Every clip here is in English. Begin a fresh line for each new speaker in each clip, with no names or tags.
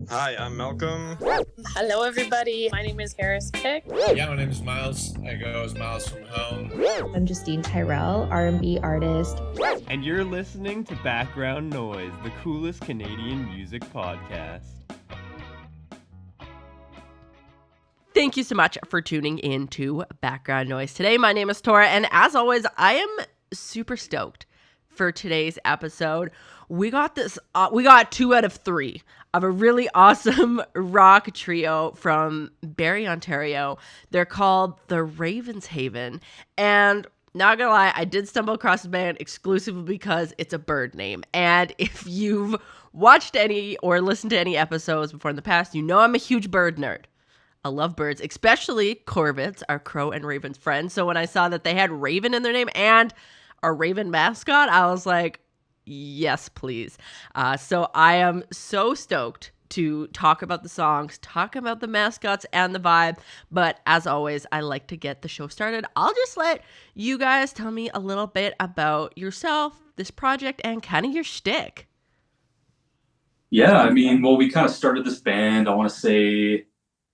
Hi, I'm Malcolm.
Hello, everybody. My name is Harris Pick.
Yeah, my name is Miles. I go as Miles from Home.
I'm Justine Tyrell, R&B artist.
And you're listening to Background Noise, the coolest Canadian music podcast.
Thank you so much for tuning in to Background Noise today. My name is Tora, and as always, I am super stoked for today's episode. We got 2 out of 3 of a really awesome rock trio from Barrie, Ontario. They're called the Ravenshaven, and not gonna lie, I did stumble across the band exclusively because it's a bird name. And if you've watched any or listened to any episodes before in the past, you know I'm a huge bird nerd. I love birds, especially corvids, our crow and raven's friends. So when I saw that they had Raven in their name and a Raven mascot, I was like, yes, please. So I am so stoked to talk about the songs, talk about the mascots and the vibe. But as always, I like to get the show started. I'll just let you guys tell me a little bit about yourself, this project, and kind of your shtick.
Yeah, I mean, well, we kind of started this band, I want to say,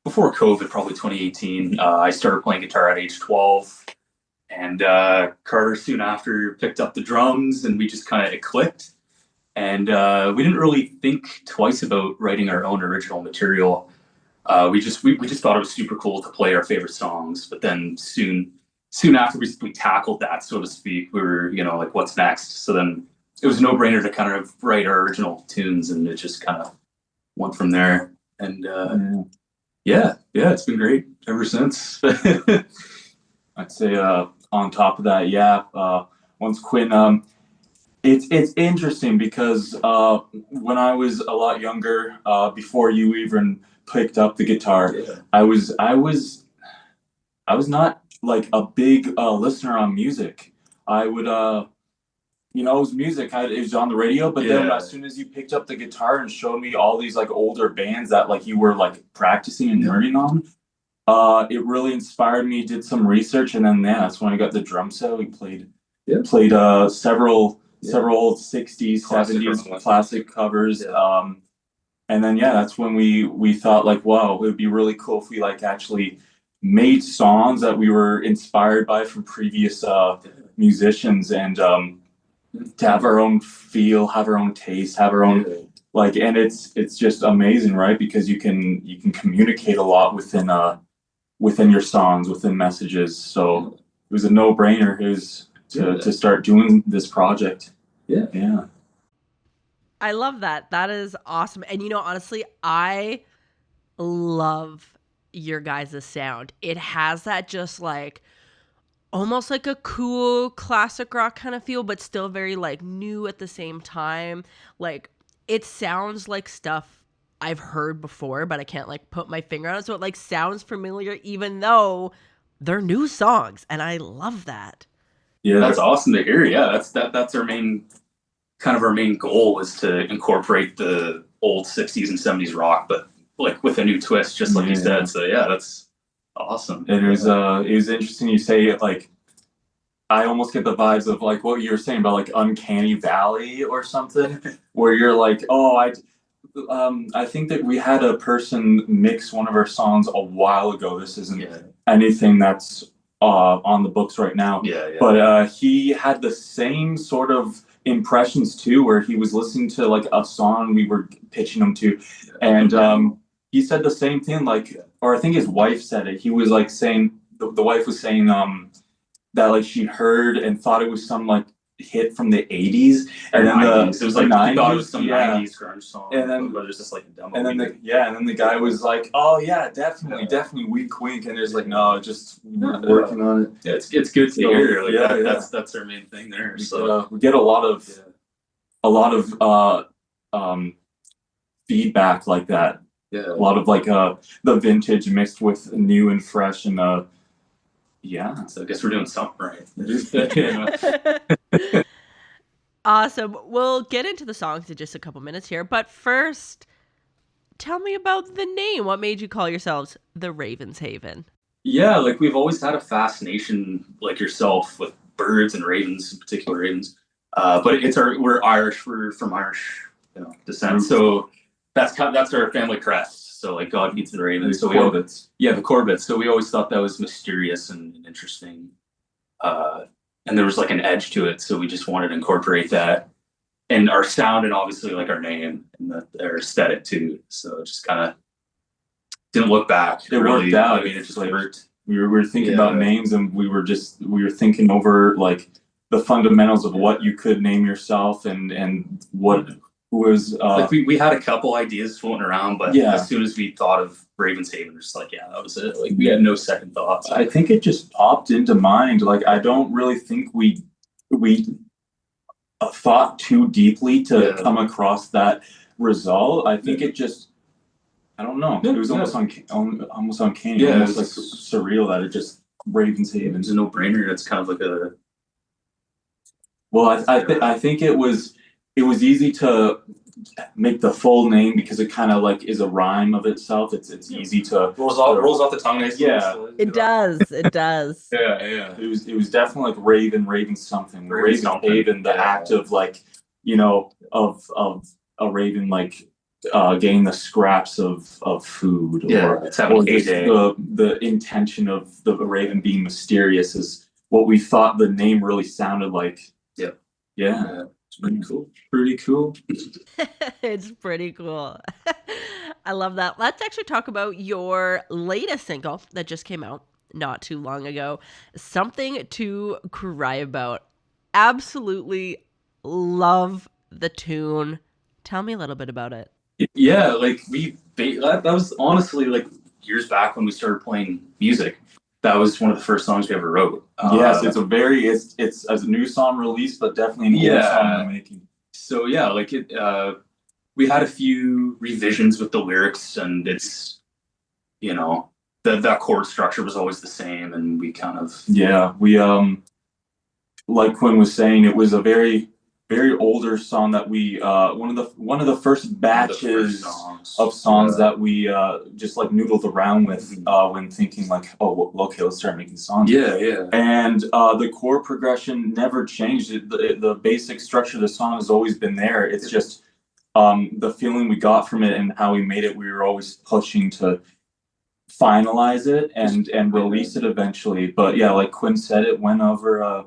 before COVID, probably 2018. I started playing guitar at age 12. And Carter soon after picked up the drums, and we just kind of clicked. And we didn't really think twice about writing our own original material. We just thought it was super cool to play our favorite songs. But then soon after we tackled that, so to speak, we were, like, what's next? So then it was a no-brainer to kind of write our original tunes, and it just kind of went from there. And yeah, it's been great ever since. I'd say on top of that, once Quinn, it's interesting because when I was a lot younger, before you even picked up the guitar, I was not like a big listener on music. I would it was music. It was on the radio, but then as soon as you picked up the guitar and showed me all these like older bands that like you were like practicing and learning on, it really inspired me. Did some research, and then that's when I got the drum set. We played several old 60s, 70s classic covers. And then that's when we thought like, wow, it would be really cool if we like actually made songs that we were inspired by from previous musicians, and to have our own feel, have our own taste, have our own like, and it's just amazing, right? Because you can communicate a lot within your songs, within messages. So it was a no-brainer to start doing this project. Yeah.
I love that. That is awesome. And honestly, I love your guys' sound. It has that just like almost like a cool classic rock kind of feel, but still very like new at the same time. Like it sounds like stuff I've heard before, but I can't like put my finger on it. So it like sounds familiar even though they're new songs, and I love that.
Yeah, that's awesome to hear. Yeah, that's our main goal is to incorporate the old 60s and 70s rock, but like with a new twist, just like you said. So that's awesome. And it was interesting you say it, like I almost get the vibes of like what you were saying about like Uncanny Valley or something, where you're like, oh, I think that we had a person mix one of our songs a while ago. This isn't anything that's on the books right now. But he had the same sort of impressions too, where he was listening to like a song we were pitching him to, and he said the same thing, like, or I think his wife said it. He was like saying, the wife was saying that like she heard and thought it was some like hit from the 80s, and then it was like 90s. Thought it was some 90s grunge song, and then it was just like a demo. And then the guy was like, oh yeah, definitely wink wink, and there's like, no, just working on it. Yeah, it's good to hear. Like that's our main thing there. So we get a lot of feedback like that. A lot of like the vintage mixed with new and fresh, and so I guess we're doing something right.
Awesome. We'll get into the songs in just a couple minutes here, but first, tell me about the name. What made you call yourselves the Ravenshaven?
Yeah, like we've always had a fascination, like yourself, with birds and ravens, in particular ravens. But we're Irish. We're from Irish descent, so that's our family crest. So like God Feeds the Raven. So
Corbetts.
the Corbetts. So we always thought that was mysterious and interesting. And there was like an edge to it. So we just wanted to incorporate that and our sound and obviously like our name and our aesthetic too. So it just kind of didn't look back.
It worked out.
I mean, it just
Like,
worked.
We were thinking about names, and we were thinking over like the fundamentals of what you could name yourself and what was
Like we had a couple ideas floating around, but as soon as we thought of Raven's Haven, we're just like, yeah, that was it. Like we had no second thoughts.
I think it just popped into mind. Like I don't really think we thought too deeply to come across that result. I think it just, I don't know. It was almost uncanny, almost like surreal that it just Raven's Haven.
It's a no-brainer. It's kind of like a.
Well, I think it was easy to make the full name because it kind of like is a rhyme of itself. It's easy to
rolls off the tongue.
Yeah.
It does. It does.
Yeah. It was definitely like Raven something. Raven Haven, the act of like, of a raven like getting the scraps of food, or just the intention of the raven being mysterious is what we thought the name really sounded like. Yeah. It's pretty cool.
It's pretty cool. I love that. Let's actually talk about your latest single that just came out not too long ago. Something to Cry About. Absolutely love the tune. Tell me a little bit about it.
Yeah, like that was honestly like years back when we started playing music. That was one of the first songs we ever wrote.
Yes, it's a new song released, but definitely an old song in the making.
So yeah, like we had a few revisions with the lyrics, and it's, that chord structure was always the same, and we kind of
we like Quinn was saying, it was a very older song that we one of the first batches of songs that we just like noodled around with when thinking like, okay, let's start making songs. And the chord progression never changed. The basic structure of the song has always been there. It's just the feeling we got from it and how we made it. We were always pushing to finalize it and release it eventually. But yeah, like Quinn said, it went over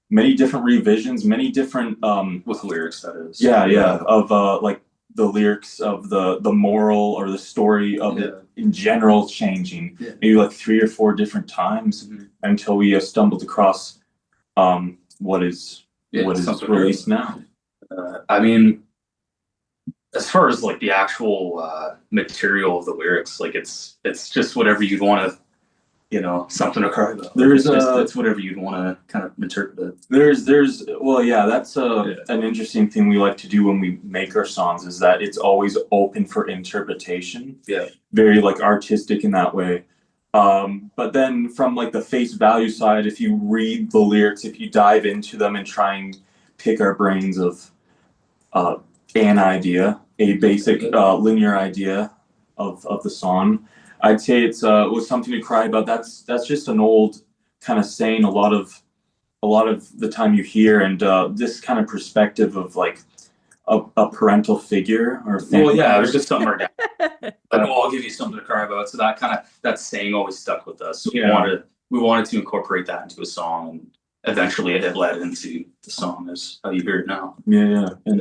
many different revisions, many different
with lyrics, that is.
Of like the lyrics of the moral or the story of it in general changing, maybe like 3 or 4 different times until we stumbled across what is released now.
I mean, as far as like the actual material of the lyrics, like it's just whatever you'd want to, something to cry about. That's whatever you'd want to kind of interpret it.
That's an interesting thing we like to do when we make our songs, is that it's always open for interpretation. Very like artistic in that way. But then from like the face value side, if you read the lyrics, if you dive into them and try and pick our brains of an idea, a basic linear idea of the song, I'd say it's was something to cry about. That's just an old kind of saying a lot of the time you hear, and this kind of perspective of like a parental figure or family.
It was just something our dad. I'll give you something to cry about. So that saying always stuck with us. So we wanted to incorporate that into a song, and eventually it led into the song as how you hear it now.
And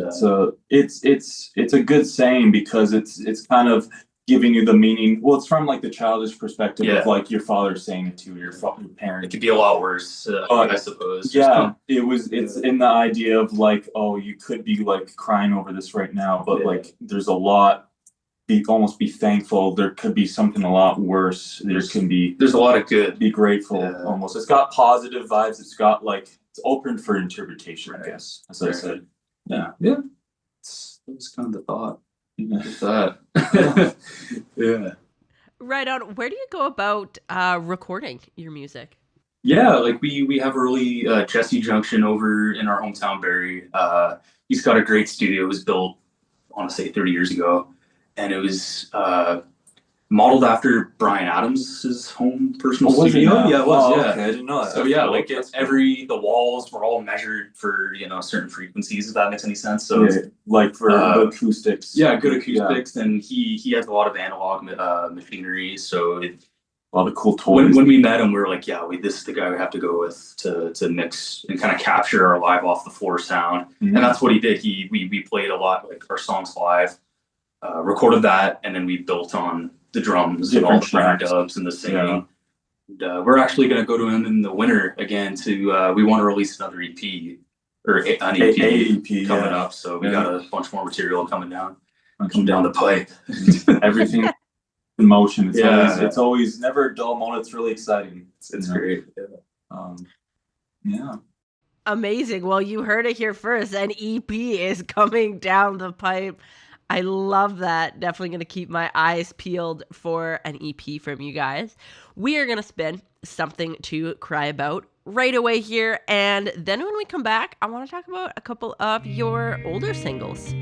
it's a good saying because it's kind of giving you the meaning. Well, it's from like the childish perspective of like your father saying it to your parent.
It could be a lot worse, I suppose.
It's in the idea of like, you could be like crying over this right now, but like there's a lot. Almost be thankful. There could be something a lot worse. There's
a lot of good.
Be grateful. Almost. It's got positive vibes. It's got like, it's open for interpretation. I guess, as I said.
Yeah. That was kind of the thought. That.
Right on. Where do you go about recording your music?
Like we have a really Jesse Junction over in our hometown, Barrie. He's got a great studio. It was built, I want to say 30 years ago, and it was modeled after Brian Adams' home personal
Oh, was it
studio.
now?
Yeah, it was.
Oh,
yeah.
okay, I didn't know that.
So
That's
yeah,
cool.
like
That's cool.
the walls were all measured for certain frequencies, if that makes any sense. So
Yeah, like for the acoustics.
yeah, good acoustics, and he has a lot of analog machinery. So
A lot of cool toys.
when we met him, we were like, yeah, this is the guy we have to go with to mix and kind of capture our live off the floor sound.
Mhm.
And that's what he did. We played a lot, like our songs live, recorded that, and then we built on the drums and all the
Different tracks.
dubs and the singing. And, we're actually going to go to him in the winter again we want to release another EP or an EP
AEP
coming up. So we
Yeah.
got a bunch more material coming down the pipe.
Everything in motion.
Yeah.
It's always never a dull moment. It's really exciting.
It's
you know?
great.
Yeah.
Amazing. Well, you heard it here first. An EP is coming down the pipe. I love that. Definitely going to keep my eyes peeled for an EP from you guys. We are going to spin something to cry about right away here. And then when we come back, I want to talk about a couple of your older singles.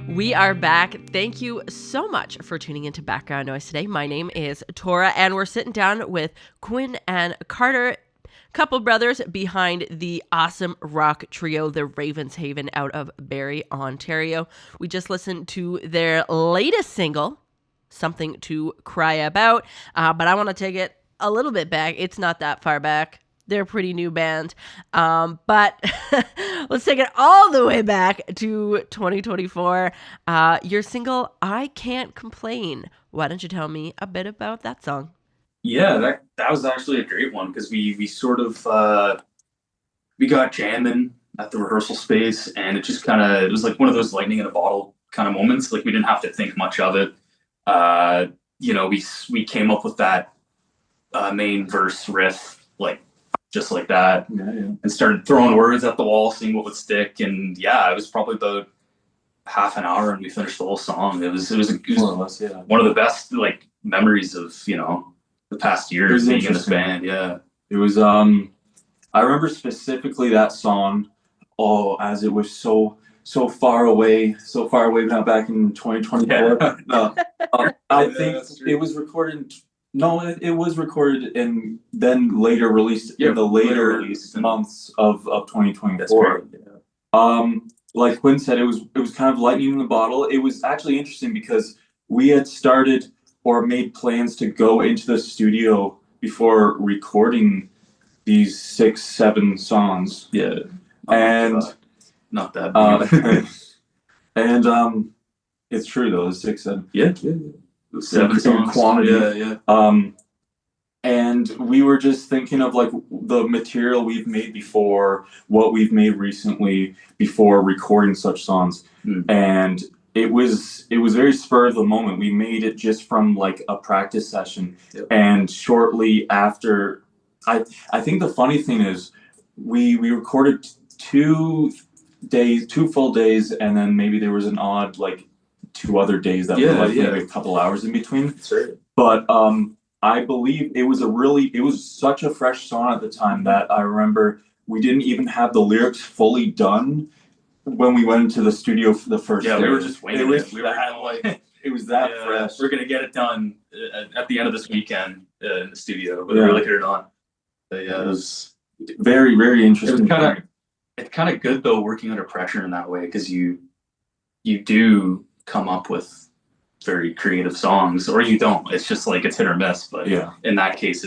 We are back. Thank you so much for tuning into Background Noise today. My name is Tora, and we're sitting down with Quinn and Carter, couple brothers behind the awesome rock trio, the Ravenshaven, out of Barrie, Ontario. We just listened to their latest single, Something to Cry About, but I want to take it a little bit back. It's not that far back. They're a pretty new band. But let's take it all the way back to 2024. Your single, I Can't Complain. Why don't you tell me a bit about that song?
Yeah, that was actually a great one because we sort of we got jamming at the rehearsal space, and it just kind of, it was like one of those lightning in a bottle kind of moments. Like we didn't have to think much of it. You know, we came up with that main verse riff like just like that, and started throwing words at the wall, seeing what would stick. And yeah, it was probably about half an hour, and we finished the whole song. It was
More or less, yeah.
one of the best like memories of, you know, the past year
was
being in this
interesting.
band. Yeah.
It was I remember specifically that song, as it was so far away now, back in 2024. I think
that's true.
it was recorded. No, it was recorded and then later released in the later
released in-
months of
That's
2024.
great. Yeah.
Like Quinn said, it was kind of lightning in the bottle. It was actually interesting because we had started or made plans to go into the studio before recording these 6-7 songs.
Yeah.
And
not that big.
and it's true though, 6-7.
yeah. 7
in
songs.
quantity.
Yeah.
And we were just thinking of like the material we've made before, what we've made recently before recording such songs. And it was very spur of the moment. We made it just from like a practice session. And shortly after, I think the funny thing is we recorded 2 full days, and then maybe there was an odd like 2 other days that were like maybe a couple hours in between.
That's right.
But I believe it was such a fresh song at the time that I remember we didn't even have the lyrics fully done when we went into the studio for the first day.
Yeah, we were just waiting.
It was
We were like,
it was that fresh.
we're gonna get it done at the end of this weekend in the studio, whether
Yeah.
we like it or not. But yeah,
It was very, very interesting.
it's kind of good though working under pressure in that way, because you do come up with very creative songs, or you don't. It's just like it's hit or miss. But
Yeah.
in that case,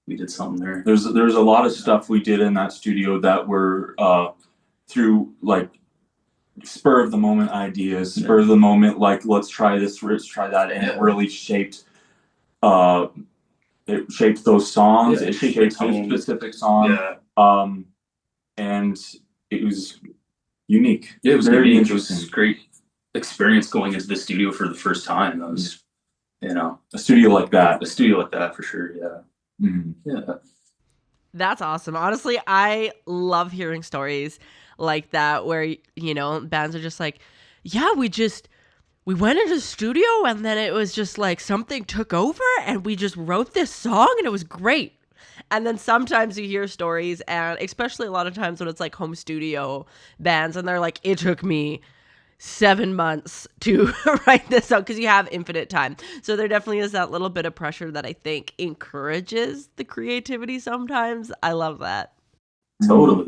we did something there.
There's a lot of stuff we did in that studio that were through like spur of the moment ideas, spur of the moment, like let's try this, let's try that, and it really shaped those songs.
Yeah,
It
it shaped
shaped
the
this
tone.
specific song.
Yeah,
And it was unique.
yeah, it was
very
unique. It
interesting.
was a great experience going into the studio for the first time. That was, you know,
A studio like that.
a studio like that for sure. Yeah,
Mhm.
yeah.
That's awesome. Honestly, I love hearing stories like that where, you know, bands are just like, yeah, we went into the studio and then it was just like something took over and we just wrote this song and it was great. And then sometimes you hear stories, and especially a lot of times when it's like home studio bands and they're like, it took me 7 months to write this song, because you have infinite time. So there definitely is that little bit of pressure that I think encourages the creativity sometimes. I love that.
Totally.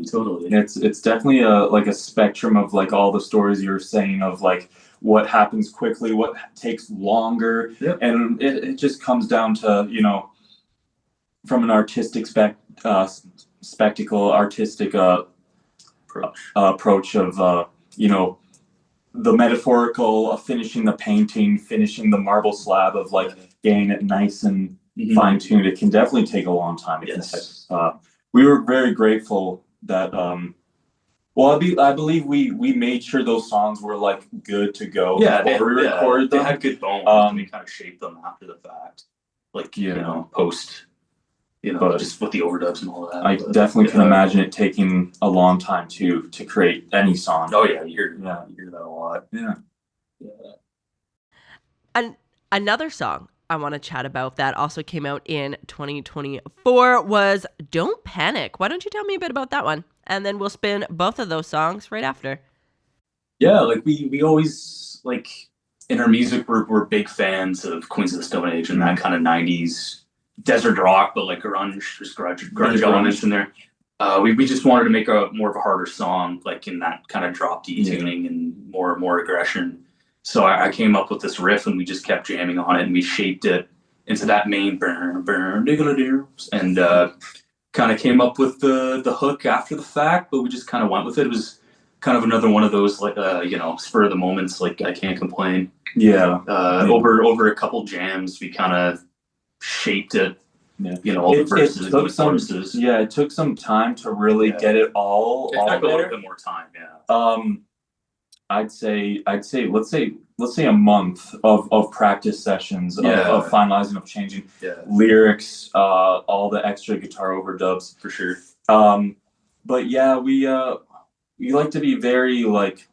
It's definitely a spectrum of like all the stories you're saying of like what happens quickly, what takes longer.
Yep.
And it just comes down to, you know, from an artistic artistic approach of you know, the metaphorical of finishing the painting, finishing the marble slab, of like getting it nice and fine tuned. It can definitely take a long time.
Yes.
We were very grateful that I believe we made sure those songs were like good to go before we recorded
they
them.
had good bones, and we kind of shaped them after the fact, like you
Yeah.
know, post, you know,
But
just with the overdubs and all that.
I
But,
definitely can
yeah.
imagine it taking a long time to create any song.
Oh yeah, you hear that a lot.
Yeah.
Yeah.
And another song I want to chat about that also came out in 2024 was Don't Panic. Why don't you tell me a bit about that one? And then we'll spin both of those songs right after.
Yeah, like we always, like, in our music, we're big fans of Queens of the Stone Age and that kind of 90s desert rock, but like grunge, there's grunge elements in there. We just wanted to make more of a harder song, like in that kind of drop D tuning and more aggression. So I came up with this riff, and we just kept jamming on it, and we shaped it into that main burn diggle and kind of came up with the hook after the fact, but we just kind of went with it. It was kind of another one of those, like, you know, spur of the moments, like I Can't Complain.
Yeah.
Over a couple jams, we kind of shaped it you know, all the
It
verses and
took
the
some,
choruses.
yeah, it took some time to really
Yeah.
get it all
It took a little
there.
bit more time, yeah.
I'd say let's say a month of practice sessions of finalizing, of changing
Yeah,
lyrics, all the extra guitar overdubs.
for sure.
But yeah, we like to be very like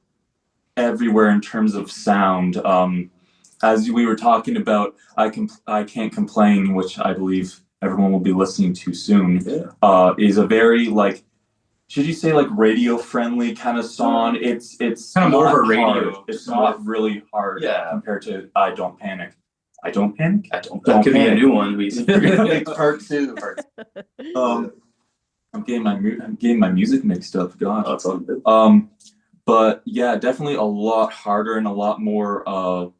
everywhere in terms of sound. As we were talking about, I Can't Complain, which I believe everyone will be listening to soon.
Yeah.
Is a very like, should you say like radio friendly kind of song? It's
Kind of more of
not
a radio,
hard. It's
just
not really hard
Yeah.
compared to I Don't Panic. I Don't Panic?
That
Don't
could be a
panic.
new one.
Part two. I'm getting my music mixed up. Gosh.
Oh, it's all good.
But yeah, definitely a lot harder and a lot more of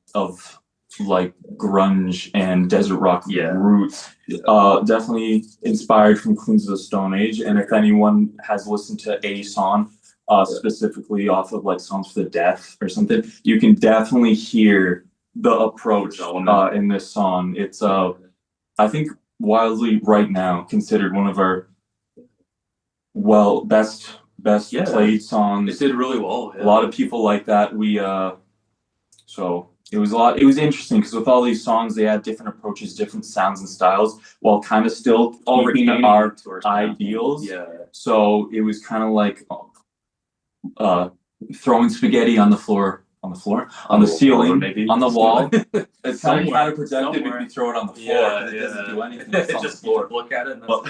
like grunge and desert rock
Yeah.
roots. Definitely inspired from Queens of the Stone Age. And if anyone has listened to a song, specifically off of like Songs for the Deaf or something, you can definitely hear the approach in this song. It's I think widely right now considered one of our best
Yeah.
played songs.
It did really well.
A lot of people like that. So it was interesting because with all these songs they had different approaches, different sounds and styles, while kind of still
all
keeping
retaining
our
to our
ideals.
Yeah.
So it was kind of like throwing spaghetti on the floor, on the ceiling,
maybe.
on the wall. It's kind
Somewhere.
of counterproductive
Somewhere.
if you throw it on the floor.
Yeah,
Because it doesn't
yeah.
do anything. It's on the
Just
floor.
look at it. And
But-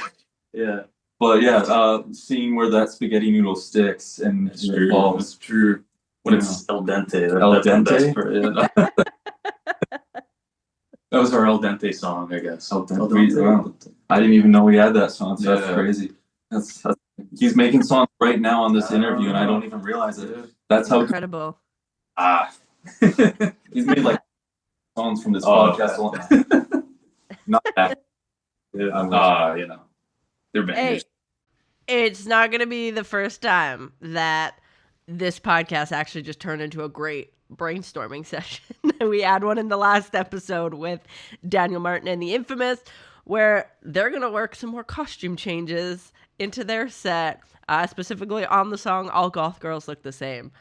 yeah.
But yeah, seeing where that spaghetti noodle sticks and
It's
it
true.
falls.
It's true. When
Yeah.
it's al dente.
Al
That's the
dente?
best part, yeah. That was our al dente song, I guess.
Al dente. Wow. I didn't even know we had that song, so that's
Yeah.
crazy. That's he's making songs right now on this interview, and I don't even realize it. That's how
Incredible.
Ah.
he's made like songs from this
Oh,
podcast alone. Not that.
Yeah. You know. They're
Hey,
bangers.
it's not going to be the first time that this podcast actually just turned into a great brainstorming session. We had one in the last episode with Daniel Martin and the Infamous, where they're going to work some more costume changes into their set, specifically on the song All Goth Girls Look the Same.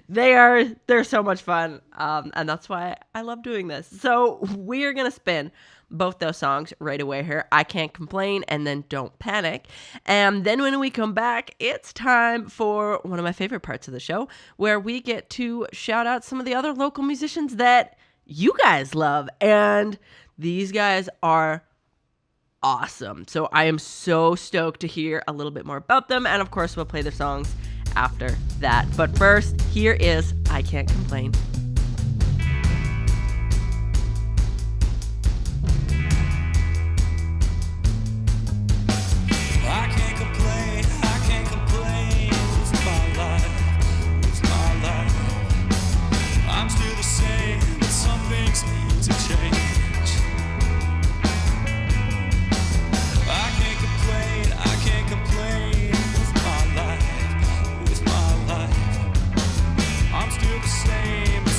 They're so much fun, and that's why I love doing this. So we are going to spin both those songs right away here. I Can't Complain and then Don't Panic. And then when we come back, it's time for one of my favorite parts of the show, where we get to shout out some of the other local musicians that you guys love. And these guys are awesome. So I am so stoked to hear a little bit more about them. And of course, we'll play their songs after that. But first, here is I Can't Complain.
I can't complain, it's my life, I'm still the same, but some things need to change. I can't complain, with my life, I'm still the same, but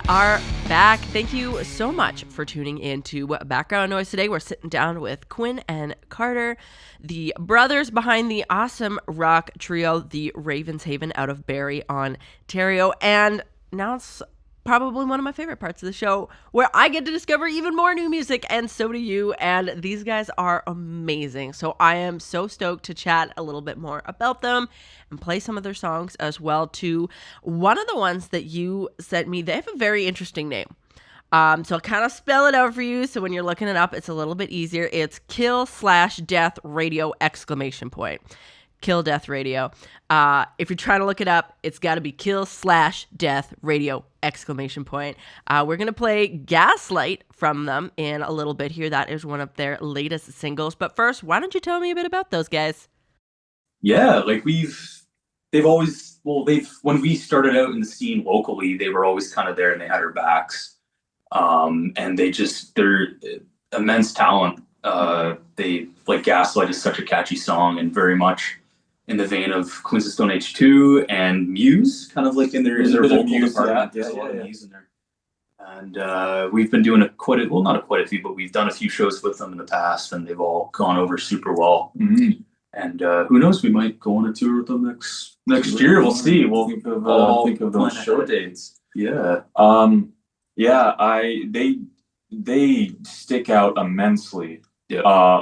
are back. Thank you so much for tuning in to Background Noise today. We're sitting down with Quinn and Carter, the brothers behind the awesome rock trio, the Ravenshaven, out of Barrie, Ontario. And now it's probably one of my favorite parts of the show, where I get to discover even more new music, and so do you. And these guys are amazing. So I am so stoked to chat a little bit more about them and play some of their songs as well too. One of the ones that you sent me, they have a very interesting name. So I'll kind of spell it out for you, so when you're looking it up, it's a little bit easier. It's Kill/Death Radio ! Kill Death Radio. If you're trying to look it up, it's got to be Kill/Death Radio ! We're going to play Gaslight from them in a little bit here. That is one of their latest singles. But first, why don't you tell me a bit about those guys?
Yeah, like when we started out in the scene locally, they were always kind of there and they had our backs. And they're immense talent. They like Gaslight is such a catchy song and very much in the vein of Queens of Stone Age 2 and Muse, kind of like in their vocal department. There's a lot of Muse in there. And we've been doing not quite a few, but we've done a few shows with them in the past, and they've all gone over super well.
Mm-hmm.
And who knows, we might go on a tour with them next year. We'll see. We'll
think of those show dates.
Yeah.
They stick out immensely.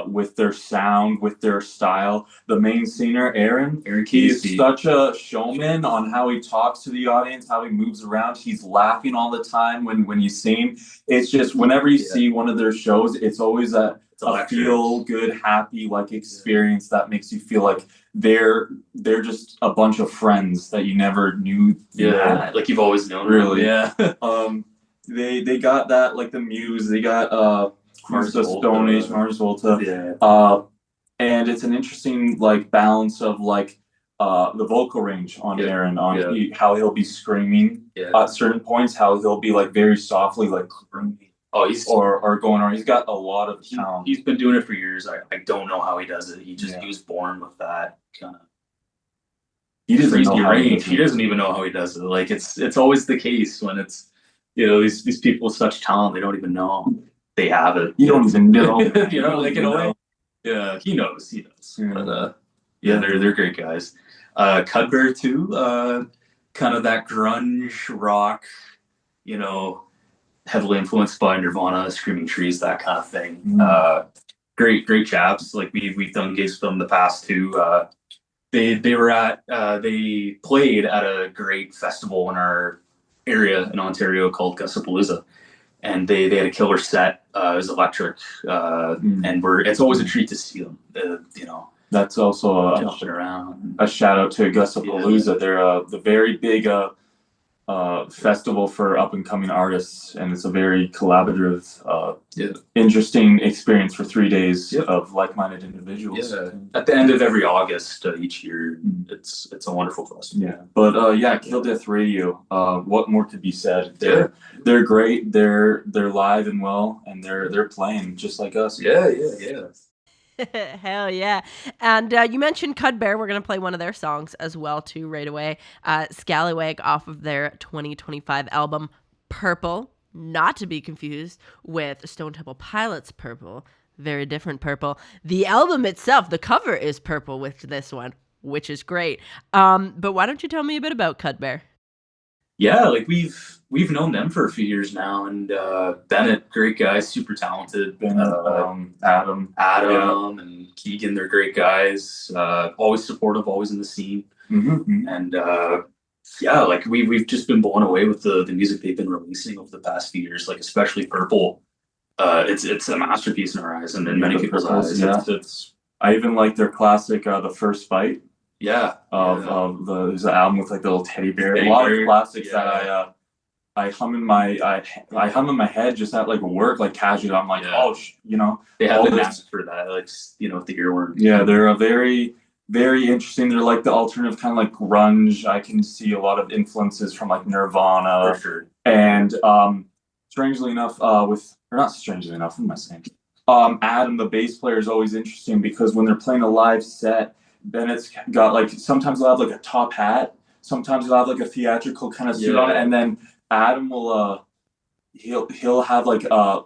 With their sound, with their style. The main singer, Aaron he's such a showman on how he talks to the audience, how he moves around. He's laughing all the time when you see him. It's just whenever you see one of their shows, it's always a feel good, happy experience that makes you feel like they're just a bunch of friends that you never knew.
Like you've always known.
Really,
them.
They got that, like the Muse. They got Mars Volta.
Yeah.
And it's an interesting balance of the vocal range on Aaron, on how he'll be screaming at certain points, how he'll be very softly or going on. He's got a lot of talent.
He's been doing it for years. I don't know how he does it. He was born with that kind of crazy range. He doesn't even know how he does it. It's always the case when it's these people with such talent, they don't even know they have it.
You don't even know.
In a way. Yeah, he knows.
Yeah.
But they're great guys. Cudbear too, kind of that grunge rock, heavily influenced by Nirvana, Screaming Trees, that kind of thing. Great chaps. We've done gigs with them the past two. They played at a great festival in our area in Ontario called Gussapalooza. And they had a killer set. It was electric, and it's always a treat to see them.
That's also
jumping around.
A shout out to Gussapalooza. They're the very big festival for up and coming artists, and it's a very collaborative, interesting experience for 3 days of like-minded individuals.
Yeah. At the end of every August each year, it's a wonderful festival.
Yeah, but Kill Death Radio. What more could be said? They're great. They're live and well, and they're playing just like us.
Yeah.
Hell yeah. And you mentioned Cudbear. We're going to play one of their songs as well, too, right away. Scallywag off of their 2025 album, Purple. Not to be confused with Stone Temple Pilots' Purple. Very different purple. The album itself, the cover is purple with this one, which is great. But why don't you tell me a bit about Cudbear?
Yeah, we've known them for a few years now, and Bennett, great guy, super talented.
Adam,
and Keegan, they're great guys. Always supportive, always in the scene.
Mm-hmm.
And we've just been blown away with the music they've been releasing over the past few years. Especially Purple. It's a masterpiece in our eyes, and in many people's eyes.
Yeah. I even like their classic, The First Fight.
Yeah.
There's an album with the little teddy bear. A lot of classics that I hum in my head just at work, casually. I'm
they have been asked for that, with the earworm.
Yeah, they're a very, very interesting. They're the alternative kind of grunge. I can see a lot of influences from Nirvana.
For sure.
And strangely enough, not strangely enough, what am I saying? Adam, the bass player, is always interesting because when they're playing a live set, Bennett's got sometimes they'll have a top hat, sometimes they'll have a theatrical kind of suit on it, and then Adam will he'll have like a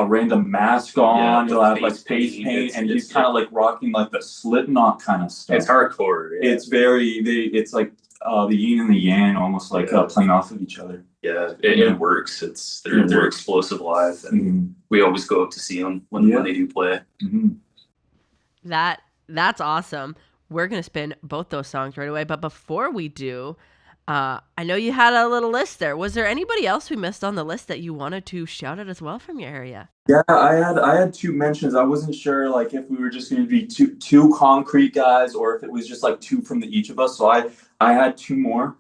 random mask on.
Yeah,
He'll have like
face
face
paint.
paint, and
It's-
he's kind of like rocking like the Slipknot kind of stuff.
It's hardcore. Yeah.
It's it's like the yin and the yang, almost like
Yeah.
playing off of each other.
Yeah, it works. They're
works.
explosive live, and
Mhm.
we always go out to see them when they do play.
Mhm.
That's awesome. We're gonna spin both those songs right away, but before we do, I know you had a little list there. Was there anybody else we missed on the list that you wanted to shout out as well from your area?
Yeah, I had two mentions. I wasn't sure like if we were just going to be two concrete guys or if it was just like two from each of us. So I had two more.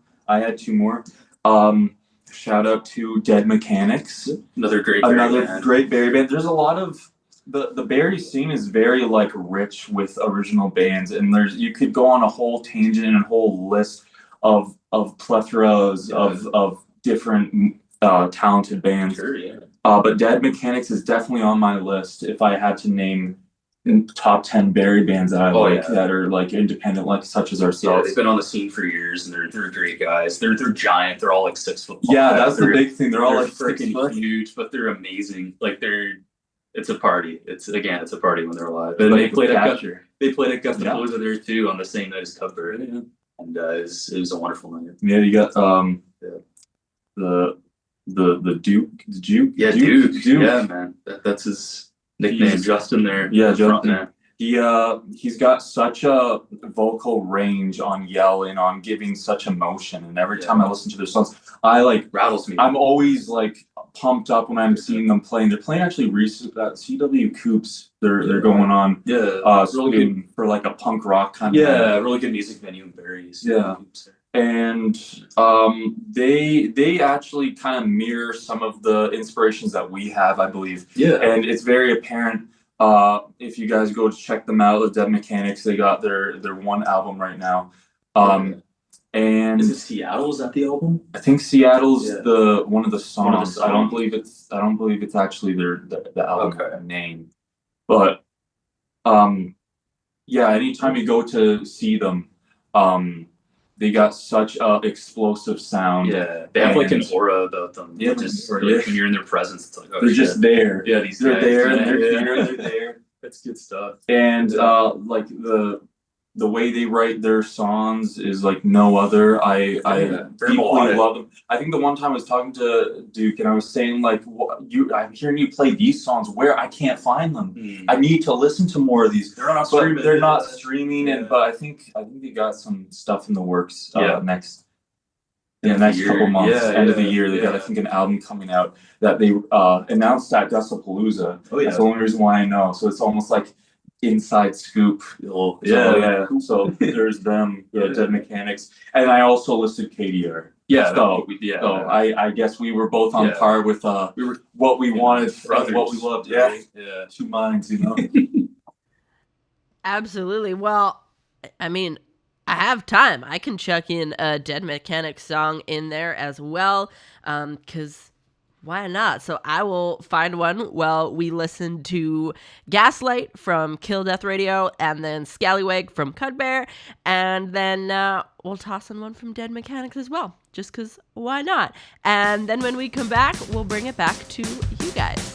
Shout out to Dead Mechanics.
Another great
Barry band. There's a lot of the Barry scene is very like rich with original bands, and you could go on a whole tangent and a whole list of plethoras of different talented bands.
Sure, yeah.
But Dead Mechanics is definitely on my list if I had to name top 10 Barry bands that I like that are like independent, like such as
Yeah,
ourselves.
they've been on the scene for years, and they're great guys. They're giant. They're all like 6 foot.
Yeah, that's the big thing. They're all like
freaking
6 foot.
huge, but they're amazing. Like it's a party. It's a party when they're alive.
It's
And
like
they played at
Catcher.
Gustapalooza there too on the same night as Cubber, and it was a wonderful night.
Yeah, you got the Duke.
Yeah, Duke. Yeah, man. That's his nickname.
He's-
Justin there.
Yeah,
the front
Justin.
man.
He's got such a vocal range on yelling, on giving such emotion, and every time I listen to their songs,
Rattles me.
I'm always like pumped up when I'm seeing them playing. They're playing actually recently at CW Coops. They're going on
it's really good.
for like a punk rock kind of
Yeah, really good music venue in Barrie.
Yeah. and they actually kind of mirror some of the inspirations that we have, I believe.
Yeah.
And it's very apparent if you guys go to check them out, the Dead Mechanics. They got their one album right now. And
Is it Seattle? Is that the album?
I think Seattle's
Yeah.
one of the songs. I don't believe it's actually the album name. But yeah, anytime you go to see them, they got such a explosive sound.
Yeah, they have like an
And-
aura about them.
Yeah,
just
or,
like, when you're in their presence, it's like, oh,
They're
shit.
just there.
Yeah, these
They're
guys,
there,
yeah,
and they're
yeah.
here, they're there.
That's good stuff.
And like the way they write their songs is like no other. I
very
deeply
melodic.
love them. I think the one time I was talking to Duke and I was saying like, I'm hearing you play these songs where I can't find them. I need to listen to more of these.
They're not
But
streaming.
they're not streaming,
Yeah.
but I think they got some stuff in the works. Next
End of the
next
year.
couple months,
Yeah,
end of the
yeah,
year, they got I
yeah.
think an album coming out that they announced at Gustapalooza.
Oh yeah.
That's the only reason why I know. So it's almost like inside scoop.
Little-
Yeah. So there's them,
Yeah.
Dead Mechanics, and I also listed KDR.
Yeah.
So,
yeah.
So I guess we were both on
Yeah.
par with
we were
what we wanted,
brothers,
what we loved. Yeah,
really. Yeah.
two minds, you know.
Absolutely. Well, I mean, I have time. I can chuck in a Dead Mechanics song in there as well, because why not? So I will find one while we listen to Gaslight from Kill Death Radio, and then Scallywag from Cudbear, and then we'll toss in one from Dead Mechanics as well, just because why not? And then when we come back, we'll bring it back to you guys.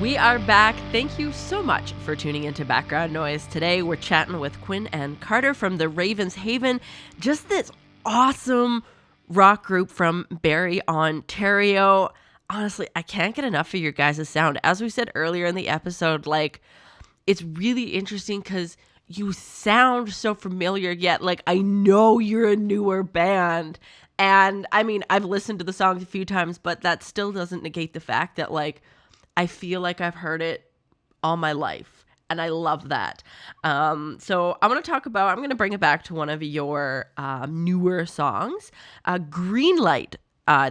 We are back. Thank you so much for tuning into Background Noise. Today we're chatting with Quinn and Carter from the Ravens Haven. Just this awesome rock group from Barrie, Ontario. Honestly, I can't get enough of your guys' sound. As we said earlier in the episode, like, it's really interesting because you sound so familiar, yet, like, I know you're a newer band. And, I mean, I've listened to the songs a few times, but that still doesn't negate the fact that, like, I feel like I've heard it all my life, and I love that. So I'm going to bring it back to one of your newer songs, Green Light.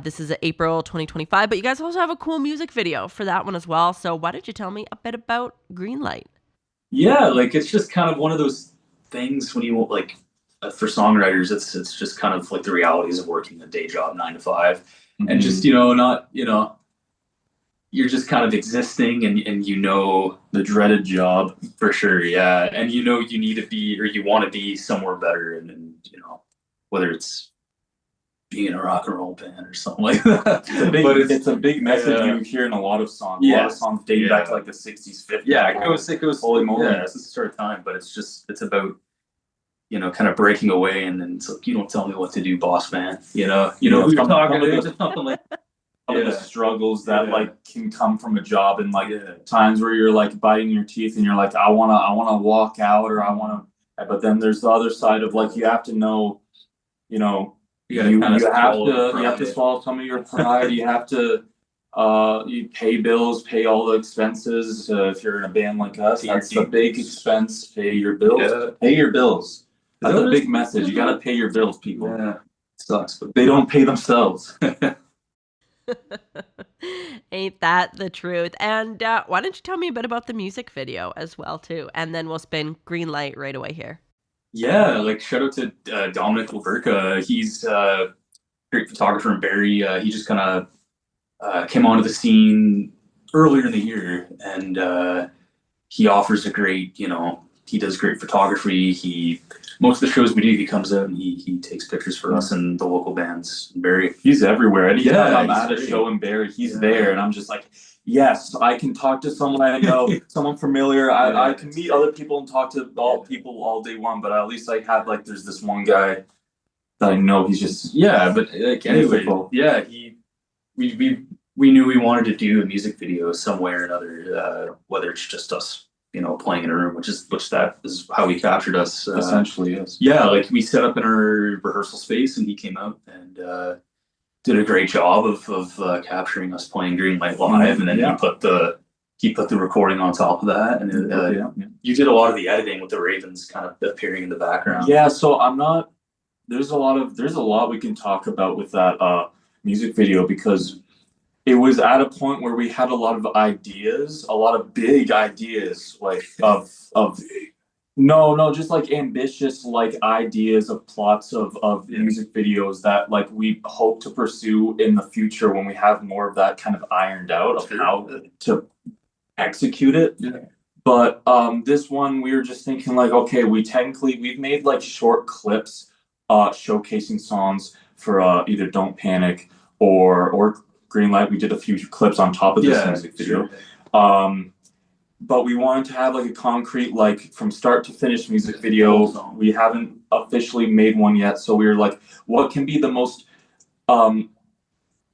This is April 2025, but you guys also have a cool music video for that one as well. So why don't you tell me a bit about Green Light?
Yeah, like it's just kind of one of those things when you like, for songwriters, it's just kind of like the realities of working a day job 9 to 5, and just you're just kind of existing, and
the dreaded job.
for sure, yeah, and you need to be, or you want to be somewhere better, and whether it's being in a rock and roll band or something like that.
It's a big message you hear in a lot of songs. A lot of songs dating back to like the 60s, 50s.
Yeah, it goes
holy moly.
Yeah, it's the sort of time, but it's about kind of breaking away, and then it's like, you don't tell me what to do, boss man. Who you're talking to, just something like
the struggles that like can come from a job, and like times where you're like biting your teeth and you're like, I wanna walk out, or but then there's the other side of like, you have to know, you have to swallow some of your pride. You have to you pay bills, pay all the expenses. If you're in a band like us, that's a big expense. Pay your bills.
Yeah.
Pay your bills. That's a big message. You got to pay your bills, people.
Yeah, it sucks, but
they don't pay themselves.
Ain't that the truth? And why don't you tell me a bit about the music video as well too, and then we'll spin Green Light right away here.
Yeah, like shout out to Dominic Laverca. He's a great photographer in Barrie. He just kind of came onto the scene earlier in the year, and he offers a great, he does great photography. Most of the shows we do, he comes out and he takes pictures for us and the local bands in Barrie.
He's everywhere. Anytime I'm
he's
at a
great.
show in Barrie, he's there, and I'm just like, yes, I can talk to someone I know, someone familiar. I can meet other people and talk to people all day long, but at least I have like, there's this one guy that I know. He's just
but like anyway, yeah, we knew we wanted to do a music video somewhere or another, whether it's just us, playing in a room, which that is how he captured us.
essentially is.
Yeah, like we set up in our rehearsal space, and he came out and did a great job of capturing us playing Green Light live, and then he put the recording on top of that, and you did a lot of the editing with the Ravens kind of appearing in the background.
Yeah, so there's a lot we can talk about with that music video, because it was at a point where we had a lot of ideas, a lot of big ideas, like of just like ambitious like ideas of plots of music videos that like we hope to pursue in the future when we have more of that kind of ironed out of how to execute it.
Yeah.
But this one we were just thinking like, okay, we've made like short clips showcasing songs for either Don't Panic or Green Light. We did a few clips on top of this music video.
Sure.
But we wanted to have like a concrete, like from start to finish music video. We haven't officially made one yet. So we were like, what can be the most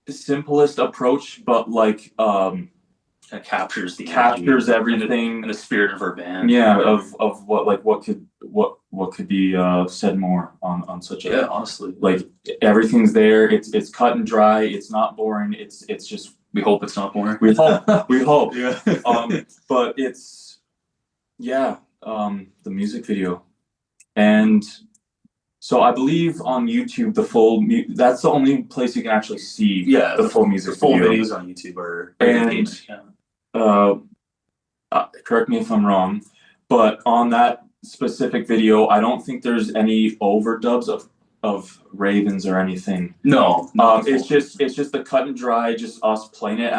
simplest approach, but like
It captures
everything
in the spirit of our band.
Yeah, of what could be said more on such a
honestly,
like everything's there. It's cut and dry. It's not boring. It's just,
we hope it's not boring.
we hope.
Yeah.
But it's the music video, and so I believe on YouTube the full that's the only place you can actually see the full music video.
Videos on YouTube are
correct me if I'm wrong, but on that specific video, I don't think there's any overdubs of Ravens or anything.
No,
it's just the cut and dry, just us playing it.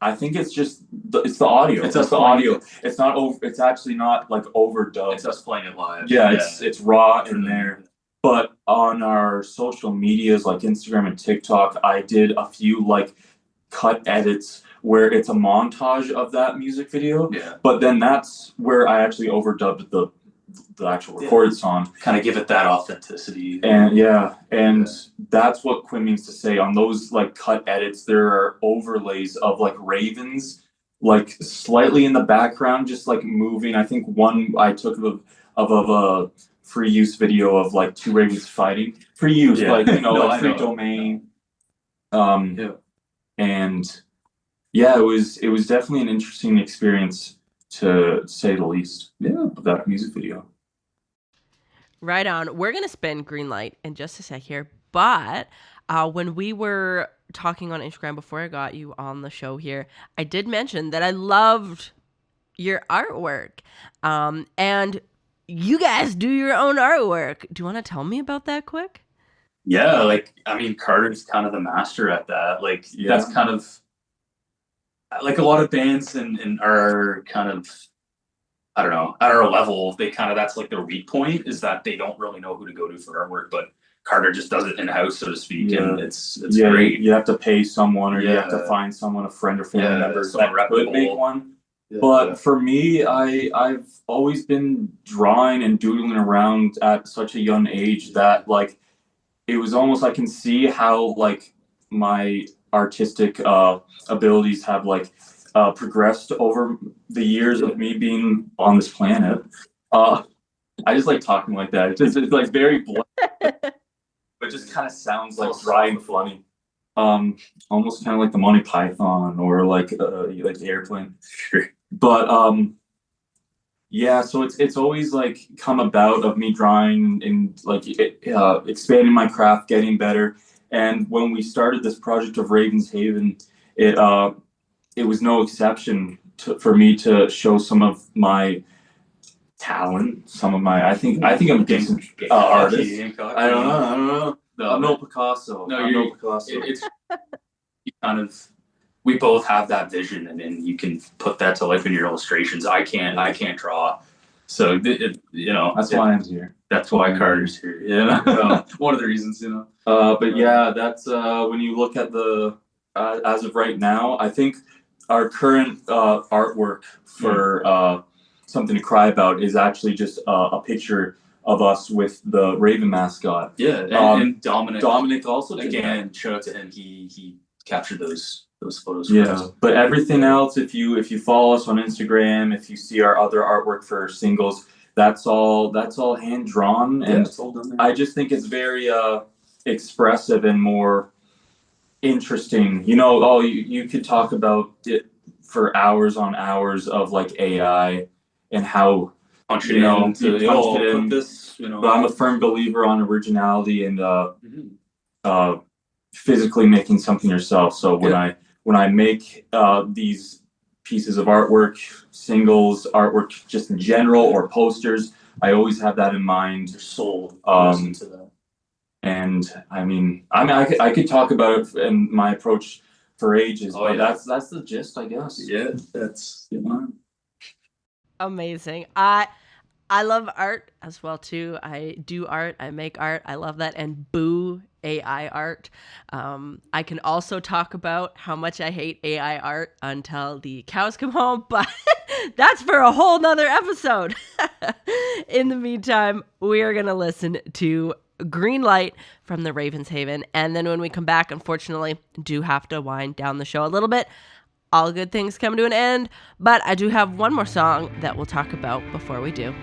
I think it's just it's the audio.
It's us the audio.
It's not over. It's actually not like overdubbed.
It's us playing it live.
Yeah, it's raw in there. But on our social medias like Instagram and TikTok, I did a few like cut edits where it's a montage of that music video.
Yeah.
But then that's where I actually overdubbed the actual recorded song.
Kind of give it that authenticity.
And that's what Quinn means to say. On those like cut edits, there are overlays of like ravens, like slightly in the background, just like moving. I think one I took of a free use video of like two ravens fighting. Free use, like, you know,
No,
like
I
free
know.
domain. And yeah, it was definitely an interesting experience, to say the least. Yeah, of that music video.
Right on. We're going to spin green light in just a sec here. But when we were talking on Instagram before I got you on the show here, I did mention that I loved your artwork. And you guys do your own artwork. Do you want to tell me about that quick?
Yeah, like, I mean, Carter's kind of the master at that. Like, that's kind of like a lot of bands in our kind of, I don't know, at our level, they kind of, that's like their weak point, is that they don't really know who to go to for artwork, but Carter just does it in house, so to speak, and it's great.
You have to pay someone, or you have to find someone, a friend or family member that could make one. But for me, I've always been drawing and doodling around at such a young age that like it was almost, I can see how like my artistic abilities have like progressed over the years of me being on this planet. I just like talking like that. It's like very blunt, but just kind of sounds like dry and funny. Almost kind of like the Monty Python or like the Airplane. But yeah, so it's always like come about of me drawing and like expanding my craft, getting better. And when we started this project of Ravens Haven, it was no exception for me to show some of my talent, I think I'm a decent artist. I don't know. I'm no Picasso.
No, you're no Picasso. It's you kind of, we both have that vision, and then you can put that to life in your illustrations. I can't draw, so you know
that's why I'm here.
That's why Carter's here. Yeah, one of the reasons, you know.
But yeah, that's when you look at the as of right now, I think our current artwork for Something to Cry About is actually just a picture of us with the Raven mascot.
Yeah, and Dominic also again. Shout out to him. He captured those photos.
Yeah, but everything else, if you follow us on Instagram, if you see our other artwork for singles, that's all hand drawn, and
it's all done there.
I just think it's very expressive and more interesting. You know, you could talk about it for hours on hours of like AI and how
punch it in. This, you know.
But I'm a firm believer on originality and physically making something yourself. So when I make these pieces of artwork, singles, artwork just in general, or posters, I always have that in mind.
Your soul listen to that.
And I mean, I could talk about it and my approach for ages, but that's the gist, I guess.
Yeah, that's
amazing. I love art as well too. I do art, I make art, I love that, and boo AI art. I can also talk about how much I hate AI art until the cows come home, but that's for a whole nother episode. In the meantime, we are going to listen to Green Light from the Ravens Haven, and then when we come back, unfortunately, do have to wind down the show a little bit. All good things come to an end, but I do have one more song that we'll talk about before we do.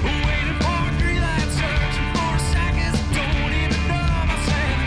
Waiting for a green light, searching for a second, don't even know myself.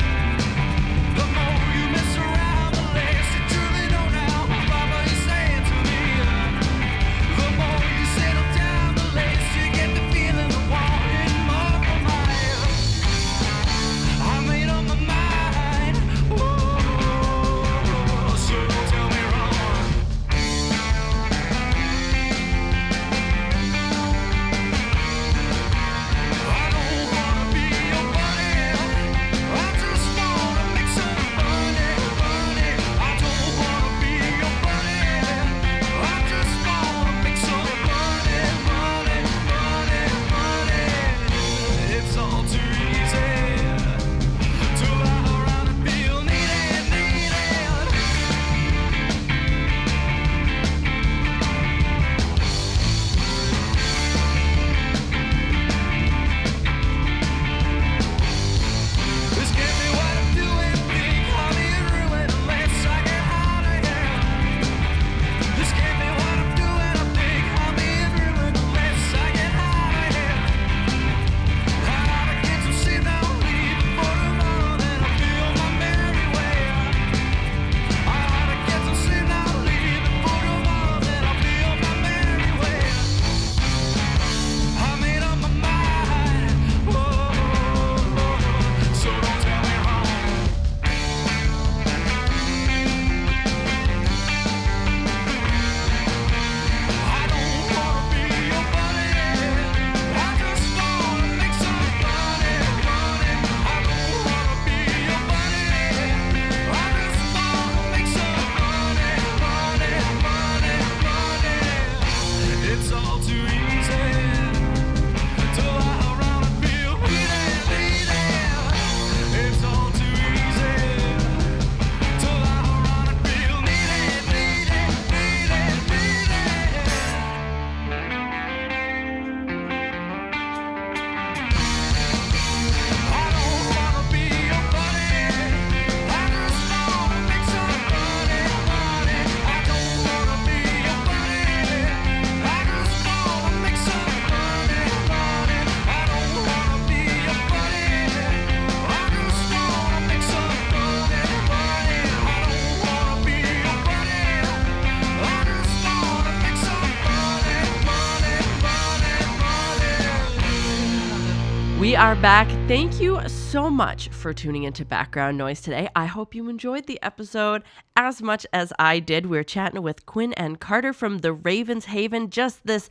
We are back. Thank you so much for tuning into Background Noise today. I hope you enjoyed the episode as much as I did. We're chatting with Quinn and Carter from the Ravens Haven, just this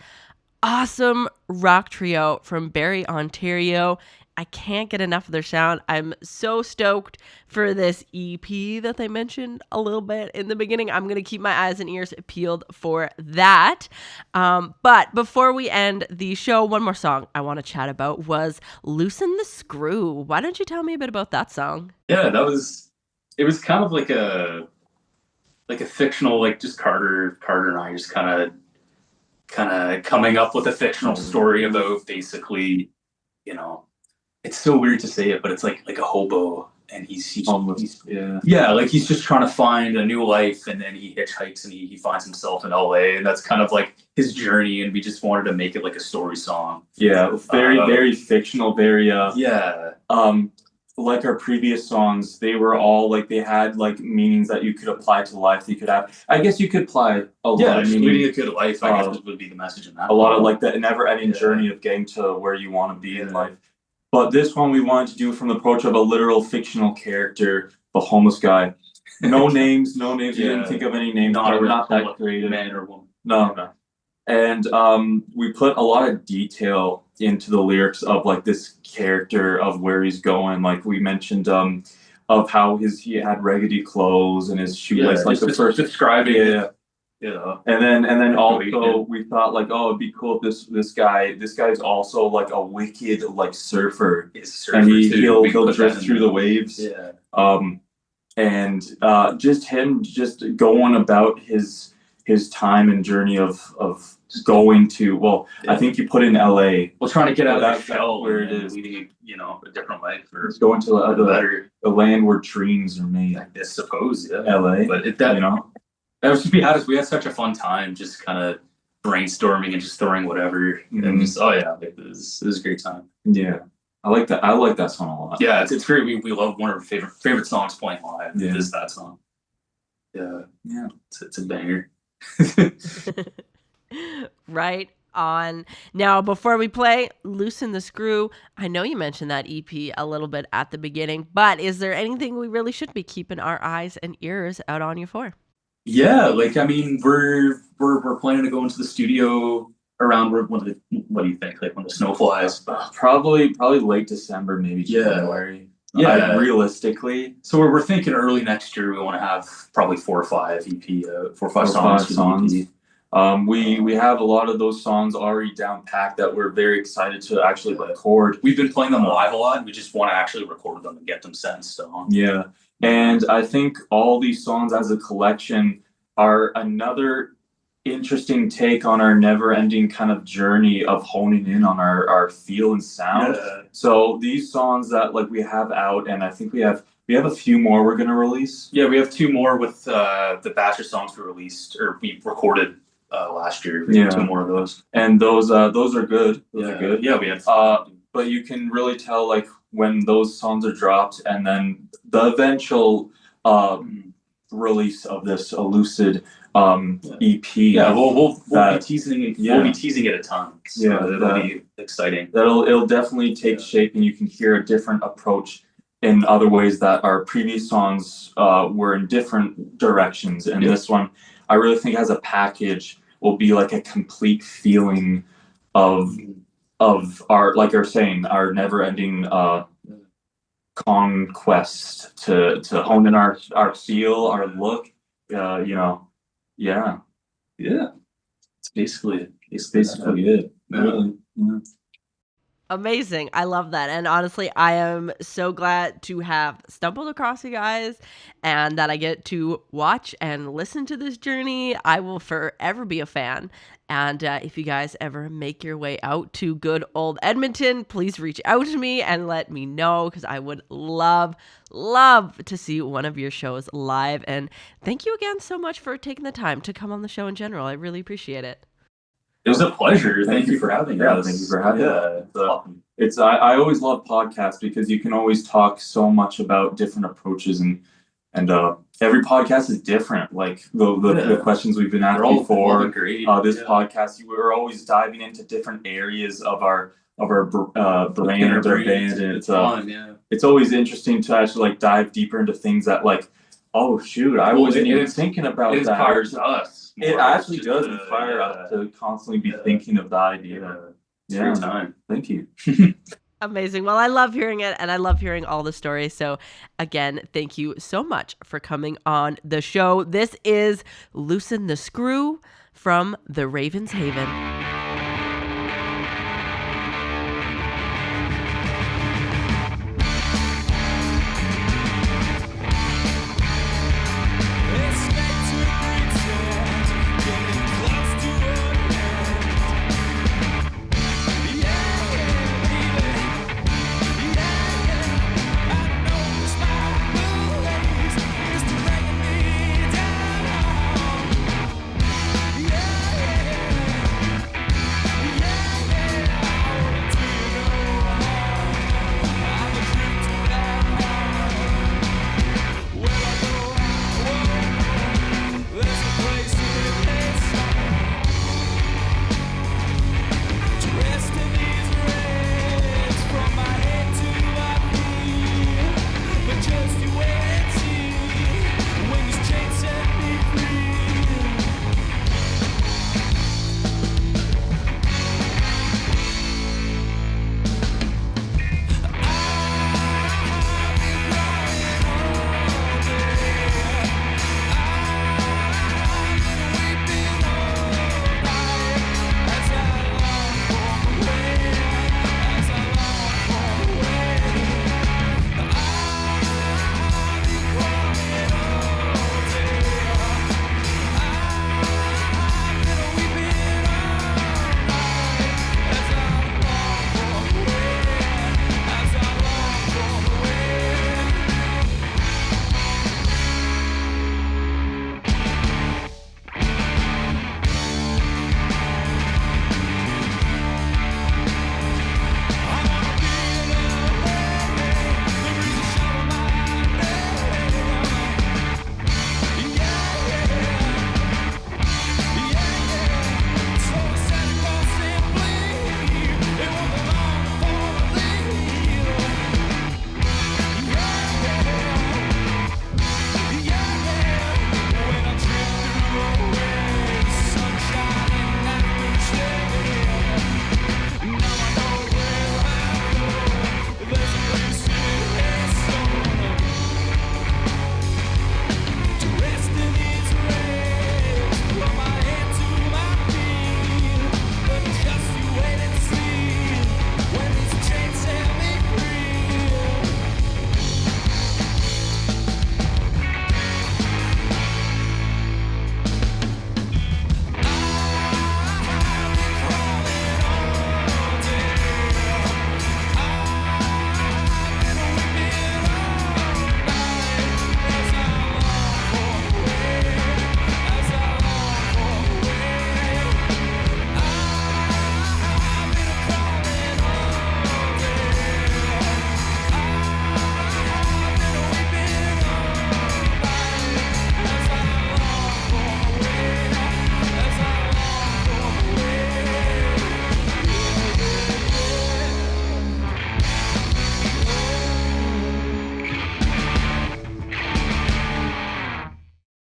awesome rock trio from Barrie, Ontario. I can't get enough of their sound. I'm so stoked for this EP that they mentioned a little bit in the beginning. I'm going to keep my eyes and ears peeled for that. But before we end the show, one more song I want to chat about was Loosen the Screw. Why don't you tell me a bit about that song?
Yeah, it was kind of like a fictional, like just Carter and I just kind of coming up with a fictional story about basically, you know, it's so weird to say it, but it's like a hobo, and he's like he's just trying to find a new life, and then he hitchhikes and he finds himself in LA, and that's kind of like his journey, and we just wanted to make it like a story song.
Yeah, very fictional, very like our previous songs, they were all like, they had like meanings that you could apply to life. You could have, I guess you could apply a lot of meaning.
Leading a good life, I guess would be the message in that.
A lot of like the never-ending journey of getting to where you want to be in life. But this one we wanted to do from the approach of a literal fictional character, the homeless guy. No names. We didn't think of any names. We're not that creative.
Man or woman.
No. And we put a lot of detail into the lyrics of like this character, of where he's going. Like we mentioned of how he had raggedy clothes and his shoelace, like the first
describing it.
And then also we thought like, oh, it'd be cool if this guy's also like a wicked like surfer, and he'll drift through the waves. And just him going about his time and journey of going to, I think you put in LA.
Well, trying to get out of that
shell where it is,
leading a different life, or
going to a land where dreams are made.
I suppose,
LA,
but we had such a fun time just kind of brainstorming and just throwing whatever, and just it was a great time.
Yeah, I like that song a lot.
Yeah, it's great. We love one of our favorite songs playing live. Yeah. Is that song. Yeah, it's a banger.
Right on. Now, before we play Loosen the Screw, I know you mentioned that EP a little bit at the beginning, but is there anything we really should be keeping our eyes and ears out on you for?
Yeah, like, I mean, we're planning to go into the studio around what do you think? Like when the snow flies?
Probably late December, maybe January.
Yeah,
realistically.
So we're thinking early next year. We want to have probably 4 or 5 songs.
We have a lot of those songs already down packed that we're very excited to actually record.
We've been playing them live a lot. We just want to actually record them and get them set in stone.
Yeah. And I think all these songs as a collection are another interesting take on our never-ending kind of journey of honing in on our feel and sound. Yeah. So these songs that like we have out, and I think we have a few more we're gonna release.
Yeah, we have 2 more with the batch of songs we released or we recorded last year. We have 2 more of those,
and those are good. Those are good.
Yeah, we have.
But you can really tell like when those songs are dropped, and then the eventual release of this Lucid EP.
Yeah, we'll be teasing it. Yeah. We'll be teasing it a ton. So it'll be exciting.
It'll definitely take shape, and you can hear a different approach in other ways that our previous songs were in different directions. And this one, I really think as a package will be like a complete feeling of our, like you're saying, our never-ending conquest to hone in our feel, our look. It's basically it. Really. Yeah.
Amazing. I love that. And honestly, I am so glad to have stumbled across you guys and that I get to watch and listen to this journey. I will forever be a fan. And if you guys ever make your way out to good old Edmonton, please reach out to me and let me know, because I would love to see one of your shows live. And thank you again so much for taking the time to come on the show in general. I really appreciate it.
It was a pleasure. Thank you for having us.
Thank you for having us. I always love podcasts because you can always talk so much about different approaches, and And every podcast is different. Like the questions we've been asked
They're all
before.
great.
This podcast, we're always diving into different areas of our brand, our band, and it's
fun,
it's always interesting to actually like dive deeper into things that like, oh shoot, I wasn't even thinking about
it
that.
inspires us.
It
more.
actually
It's
does
just,
inspire us to constantly be thinking of the idea.
It's a great time.
Thank you.
Amazing. Well, I love hearing it, and I love hearing all the stories. So again, thank you so much for coming on the show. This is Loosen the Screw from the Ravens Haven.